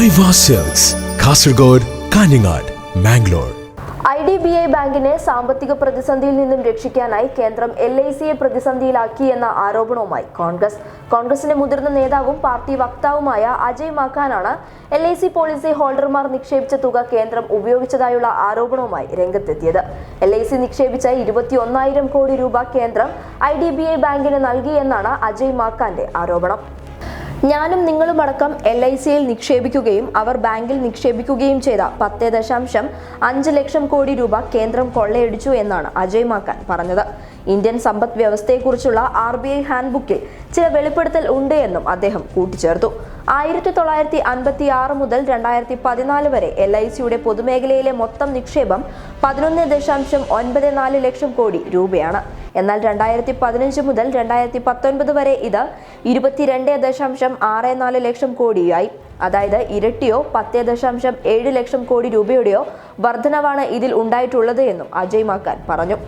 Aiwa silks, Kasaragod, Kanhangad, Mangalore. IDBI ബാങ്കിനെ സാമ്പത്തിക പ്രതിസന്ധിയിൽ നിന്നും രക്ഷിക്കാനായി കേന്ദ്രം LICയെ പ്രതിസന്ധിയിലാക്കിയെന്ന ആരോപണവുമായി കോൺഗ്രസിന്റെ മുതിർന്ന നേതാവും പാർട്ടി വക്താവുമായ അജയ് മാക്കാനാണ് LIC പോളിസി ഹോൾഡർമാർ നിക്ഷേപിച്ച തുക കേന്ദ്രം ഉപയോഗിച്ചതായുള്ള ആരോപണവുമായി രംഗത്തെത്തിയത്. LIC നിക്ഷേപിച്ച 21,000 കോടി രൂപ കേന്ദ്രം IDBI ബാങ്കിന് നൽകിയെന്നാണ് അജയ് മാക്കാന്റെ ആരോപണം. ഞാനും നിങ്ങളുമടക്കം LICയിൽ നിക്ഷേപിക്കുകയും അവർ ബാങ്കിൽ നിക്ഷേപിക്കുകയും ചെയ്ത 10.5 ലക്ഷം കോടി രൂപ കേന്ദ്രം കൊള്ളയടിച്ചു എന്നാണ് അജയ് മാക്കാൻ പറഞ്ഞത്. ഇന്ത്യൻ സമ്പദ് വ്യവസ്ഥയെക്കുറിച്ചുള്ള RBI ഹാൻഡ്ബുക്കിൽ ചില വെളിപ്പെടുത്തൽ ഉണ്ട് എന്നും അദ്ദേഹം കൂട്ടിച്ചേർത്തു. 1956 മുതൽ 2014 വരെ LICയുടെ പൊതുമേഖലയിലെ മൊത്തം നിക്ഷേപം 11.94 ലക്ഷം കോടി രൂപയാണ്. എന്നാൽ 2015 മുതൽ 2019 വരെ ഇത് 22.64 ലക്ഷം കോടിയായി. അതായത് ഇരട്ടിയോ 10.7 ലക്ഷം കോടി രൂപയുടെയോ വർധനവാണ് ഇതിൽ ഉണ്ടായിട്ടുള്ളത് എന്നും അജയ് മാക്കാൻ പറഞ്ഞു.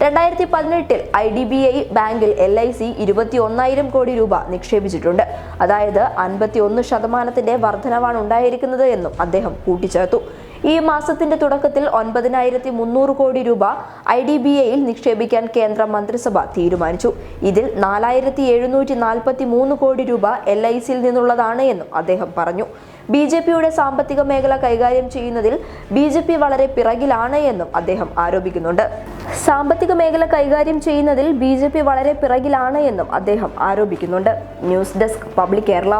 2018 IDBI ബാങ്കിൽ LIC 21,000 കോടി രൂപ നിക്ഷേപിച്ചിട്ടുണ്ട്. അതായത് 51% വർധനവാണ് ഉണ്ടായിരിക്കുന്നത് എന്നും അദ്ദേഹം കൂട്ടിച്ചേർത്തു. ഈ മാസത്തിന്റെ തുടക്കത്തിൽ 9,300 കോടി രൂപ IDBIയിൽ നിക്ഷേപിക്കാൻ കേന്ദ്ര മന്ത്രിസഭ തീരുമാനിച്ചു. ഇതിൽ 4,743 കോടി രൂപ LICയിൽ നിന്നുള്ളതാണ് എന്നും അദ്ദേഹം പറഞ്ഞു. BJPയുടെ സാമ്പത്തിക മേഖല കൈകാര്യം ചെയ്യുന്നതിൽ BJP വളരെ പിറകിലാണ് എന്നും അദ്ദേഹം ആരോപിക്കുന്നുണ്ട്. സാമ്പത്തിക മേഖല കൈകാര്യം ചെയ്യുന്നതിൽ BJP വളരെ പിറകിലാണ് എന്നും അദ്ദേഹം ആരോപിക്കുന്നുണ്ട്. News desk public Kerala.